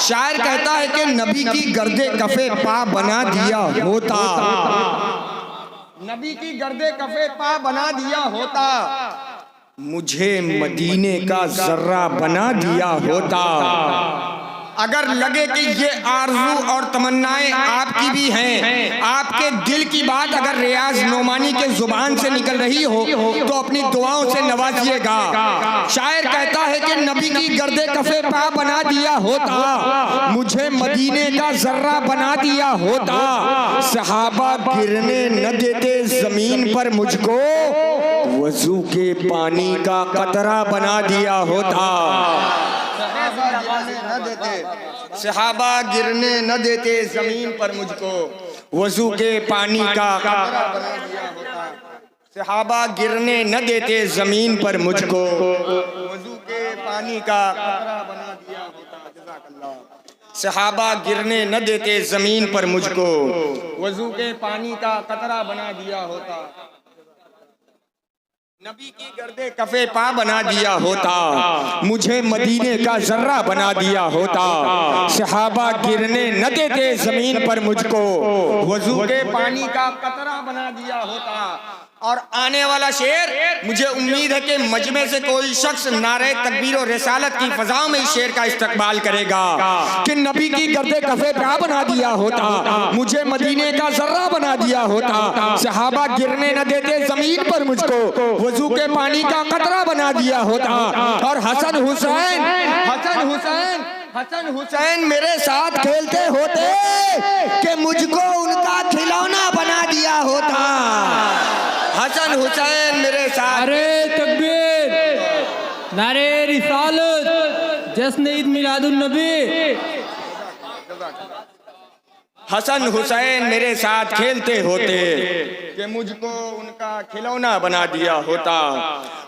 शायर कहता है कि नबी की गर्दे कफे पा बना दिया होता, नबी की गर्दे कफे पा बना दिया होता, मुझे मदीने का जर्रा बना दिया होता। अगर लगे कि ये आरज़ू और तमन्नाएं आपकी भी हैं, आपके दिल की बात अगर रियाज नोमानी के जुबान से निकल रही हो तो अपनी दुआओं से नवाजिएगा। शायर कहता है कि नबी की गर्दे कफे पा बना दिया होता, मुझे मदीने का जर्रा बना दिया होता, सहाबा गिरने न देते जमीन पर मुझको, वजू के पानी का कतरा बना दिया होता। सहाबा गिरने न देते जमीन पर मुझको, वजू के पानी का कतरा बना दिया होता। सहाबा गिरने न देते जमीन पर मुझको, वजू के पानी का कतरा बना दिया होता। जज़ाकल्लाह। सहाबा गिरने न देते जमीन पर मुझको, वजू के पानी का कतरा बना दिया होता। नबी की गर्दे कफे पा बना दिया होता, मुझे मदीने का जर्रा बना दिया होता, सहाबा गिरने न देते जमीन पर मुझको, वजू के पानी का कतरा बना दिया होता। और आने वाला शेर, मुझे उम्मीद है कि मजमे से कोई शख्स नारे तकबीर और रिसालत की फजाओं में इस शेर का इस्तकबाल करेगा कि नबी की गर्दे कफे पा बना दिया होता, मुझे मदीने का जर्रा बना दिया होता, सहाबा गिरने न देते जमीन पर मुझको, वजू के पानी का कतरा बना दिया होता। और हसन हुसैन हसन हुसैन मेरे साथ खेलते होते कि मुझको उनका खिलौना बना दिया होता। हसन हुसैन मेरे साथ। नारे तकबीर, नारे रिसालत, जश्न ईद मिलादुन नबी। हसन हुसैन मेरे साथ खेलते होते कि मुझको उनका खिलौना बना दिया होता।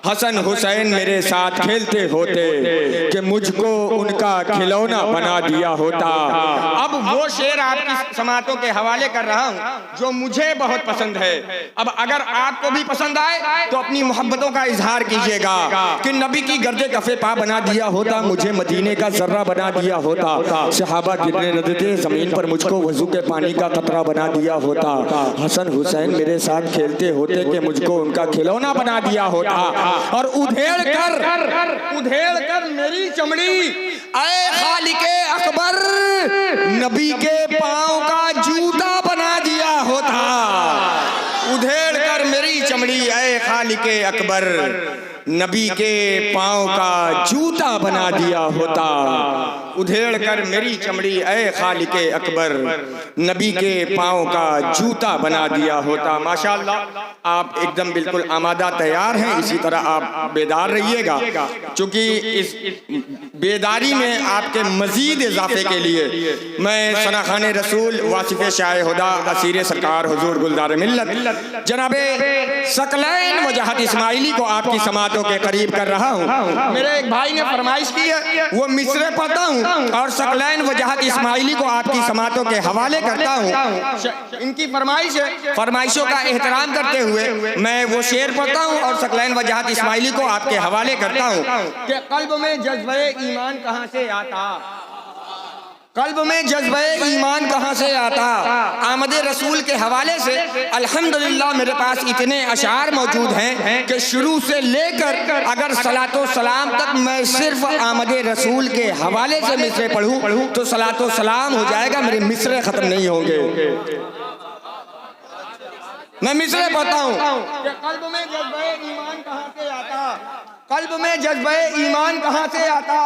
हसन हुसैन मेरे साथ खेलते होते कि मुझको उनका खिलौना बना दिया होता। अब वो शेर आपकी समातों के हवाले कर रहा हूँ जो मुझे बहुत पसंद है। अब अगर आपको भी पसंद आए तो अपनी मोहब्बतों का इजहार कीजिएगा कि नबी की गर्दे कफे पा बना दिया होता, मुझे मदीने का जर्रा बना दिया होता, सहाबा गिरने न देते जमीन पर मुझको, वजू के पानी का कतरा बना दिया होता। हसन हुसैन मेरे साथ खेलते होते कि मुझको उनका खिलौना बना दिया होता। और उधेड़ कर मेरी चमड़ी ऐ खालिके अकबर, नबी के पाँव का जूता बना दिया होता। उधेड़ कर मेरी चमड़ी ऐ खालिके अकबर, नबी के पाँव का जूता बना दिया होता। उधेड़ कर मेरी चमड़ी ऐ खालिके अकबर, नबी के पाँव का जूता बना दिया होता। माशाअल्लाह, आप एकदम बिल्कुल आमादा तैयार हैं। इसी तरह आप बेदार रहिएगा, क्योंकि इस बेदारी में आपके मजीद इजाफे के लिए मैं सनाखान रसूल वासिफ शाह हुदा असीर सरकार हुजूर गुलजार मिल्लत जनाबे सकलैन वजाहत इस्माइली को आपकी समातों के करीब कर रहा हूँ। मेरे एक भाई ने फरमाइश की है, वो मिसरे पढ़ता हूँ और सकलैन वजाहत इस्माइली को आपकी समातों के हवाले करता हूँ। इनकी फरमाइश है, फरमाइशों का एहतराम करते हुए मैं वो शेर पढ़ता हूँ और सकलैन वजाहत इस्माइली को आपके हवाले करता हूँ कि कल्ब में जज्बे ईमान कहाँ से आता, कल्ब में जज्बे ईमान कहाँ से आता। आमद रसूल के हवाले से अल्हम्दुलिल्लाह मेरे पास इतने अशार मौजूद हैं कि शुरू से लेकर अगर सलातो सलाम तक मैं सिर्फ आमद रसूल के हवाले से मिसरे पढ़ूं तो सलातो सलाम हो जाएगा, मेरे मिसरे खत्म नहीं होंगे। मैं मिसरे पढ़ता हूँ कि कल्ब में जज्बे ईमान कहाँ से आता, कल्ब में जज्बे ईमान कहाँ से आता,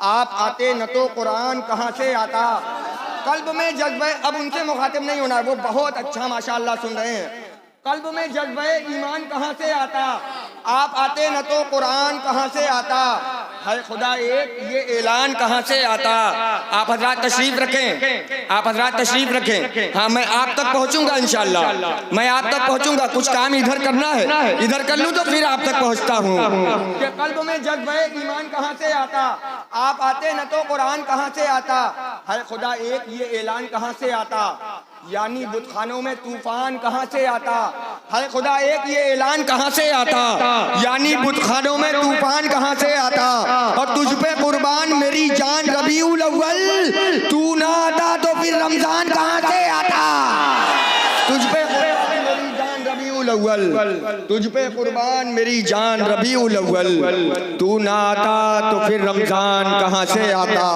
आप आते न तो कुरान कहाँ से आता। कल्ब में जज्बे, अब उनसे मुखातिब नहीं होना, वो बहुत अच्छा माशाअल्लाह सुन रहे हैं। कल्ब में जज्बे ईमान कहाँ से आता, आप आते न तो कुरान कहाँ से आता, है खुदा एक ये ऐलान कहाँ से आता। आप हजरात तशरीफ रखें, आप हजरात तशरीफ रखें। हाँ, मैं आप तक पहुँचूंगा इंशाअल्लाह, मैं आप तक पहुँचूंगा। कुछ काम इधर करना है, इधर कर लूँ तो फिर आप तक पहुँचता हूँ। कि कल्ब में जज्बे ईमान कहाँ से आता, आप आते न तो कुरान कहाँ से आता, है खुदा एक ये ऐलान कहाँ से आता। यानी बुतखानों में तूफान कहाँ से आता है खुदा एक ये ऐलान कहाँ से आता, यानी बुतखानों में तूफान कहाँ से आता। और तुझ पे कुर्बान मेरी जान रबीउल अव्वल, तू ना आता तो फिर रमजान कहाँ से आता। तुझ पे मेरी जान रबीउल अव्वल, तुझ पे कुर्बान मेरी जान रबीउल अव्वल, तू ना आता तो फिर रमजान कहाँ से आता।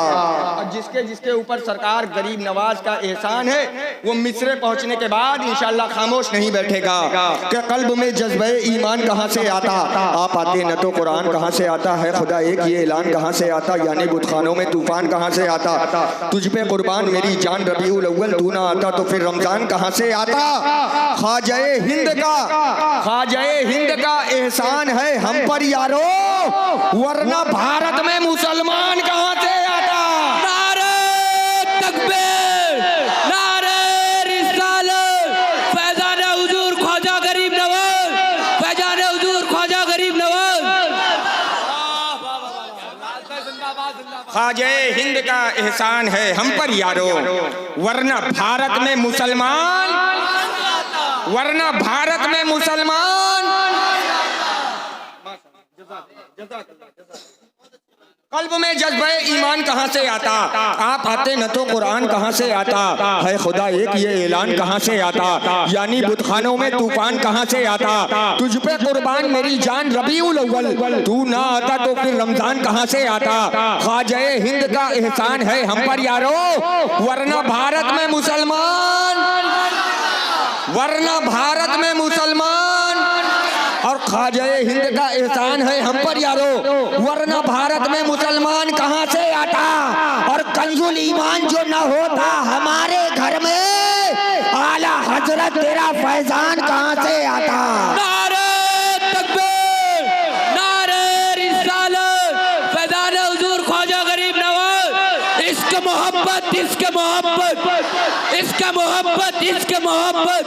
और जिसके जिसके ऊपर सरकार गरीब नवाज का एहसान है वो मिस्र पहुंचने के बाद इंशाल्लाह खामोश नहीं बैठेगा कि कल्ब में जज्बे ईमान कहाँ से आता। आप आते न तो कुरान कहाँ से आता है खुदा एक ये ऐलान कहाँ से आता, यानी बुतखानों में तूफान कहाँ से आता। तुझ पे कुर्बान मेरी जान रबीउल अव्वल, तू ना आता तो फिर रमजान कहाँ से आता। ख्वाजाए हिंद का एहसान है हम पर यारो, वरना भारत में मुसलमान कहाँ से आता। नारे तकबीर, नारे रिसालत, फैजान हुजूर ख्वाजा गरीब नवाज, फैजान हुजूर ख्वाजा गरीब नवाज। ख्वाजाए हिंद का एहसान है हम पर यारो, वरना भारत में मुसलमान, वरना भारत में मुसलमान। कल्ब में जज्बे ईमान कहाँ से आता। आप आते न तो कुरान कहाँ से आता है खुदा एक ये ऐलान कहाँ से आता, यानी बुतखानों में तूफान कहाँ से आता। तुझ पे कुर्बान मेरी जान रबीउल अव्वल, तू ना आता तो फिर रमजान कहाँ से आता। ख्वाजाए हिंद का एहसान है हम पर यारो, वरना भारत में मुसलमान, वरना भारत में मुसलमान। और ख्वाजाए हिंद का एहसान है हम पर यारो, वरना भारत में मुसलमान कहाँ से आता। और कंजुल ईमान जो न होता हमारे घर में, आला हजरत तेरा फैजान कहाँ से आता। नारे तकबीर, नारे रिसालत, फैजान हुजूर ख्वाजा गरीब नवाज। इश्क मोहब्बत, इश्क मोहब्बत, इश्क मोहब्बत, इश्क मोहब्बत।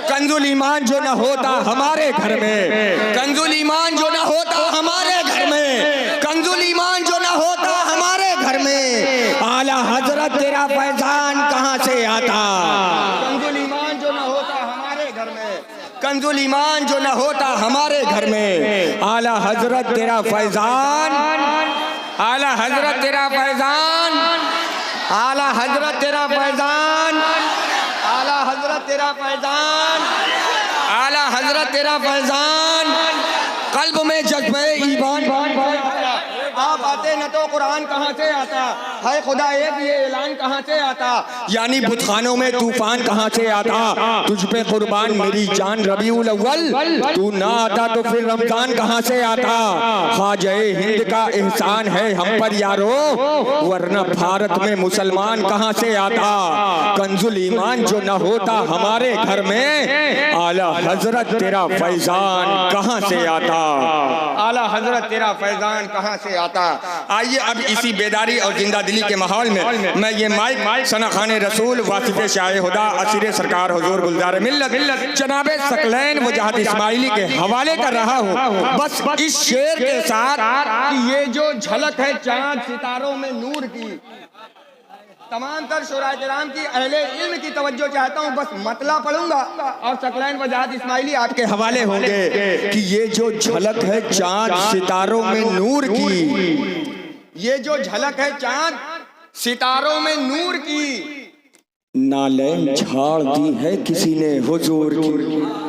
कंजुल ईमान जो न होता हमारे घर में, कंजुल ईमान जो न होता हमारे घर में, कंजुल ईमान जो न होता हमारे घर में, आला हजरत तेरा फैजान कहाँ से आता। कंजुल ईमान जो न होता हमारे घर में, कंजुल ईमान जो न होता हमारे घर में, आला हजरत तेरा फैजान, आला हजरत तेरा फैजान, आला हजरत तेरा फैजान, आला हजरत तेरा फैजान, आला हजरत तेरा फैजान। कल्ब में जज्बे ईमान। आप आते न तो कुरान कहाँ से आता है खुदा एक ये ऐलान कहाँ से आता, यानी बुतखानों में तूफान कहाँ से आता। तुझ पे कुर्बान मेरी जान रबीउल अव्वल, तू ना आता तो फिर रमजान कहाँ से आता। ख्वाजाए हिंद का एहसान है हम पर यारो, वरना भारत में मुसलमान कहाँ से आता। कंजुल ईमान जो न होता हमारे घर में, आला हजरत तेरा फैजान कहाँ से आता। आला हजरत तेरा फैजान कहाँ से आता। आइए अब इसी बेदारी और जिंदा दिली के माहौल में मैं ये माइक सना खाने रसूल वासिफ़े शाह खुदा असीर सरकार हुजूर गुलजार मिल्लत जनाबे सकलैन वजाहत इस्माइली के हवाले कर रहा हूँ, बस इस शेर के साथ कि ये जो झलक है चांद सितारों में नूर की, तमाम तर शुराए किराम की अहले इल्म की तवज्जो चाहता हूँ। बस मतला पढ़ूंगा और सकलैन वजाहत इस्माइली आपके हवाले होंगे कि ये जो झलक है चांद सितारों में नूर की, ये जो झलक है चांद सितारों में नूर की, नालैन झाड़ दी है किसी ने हुजूर की।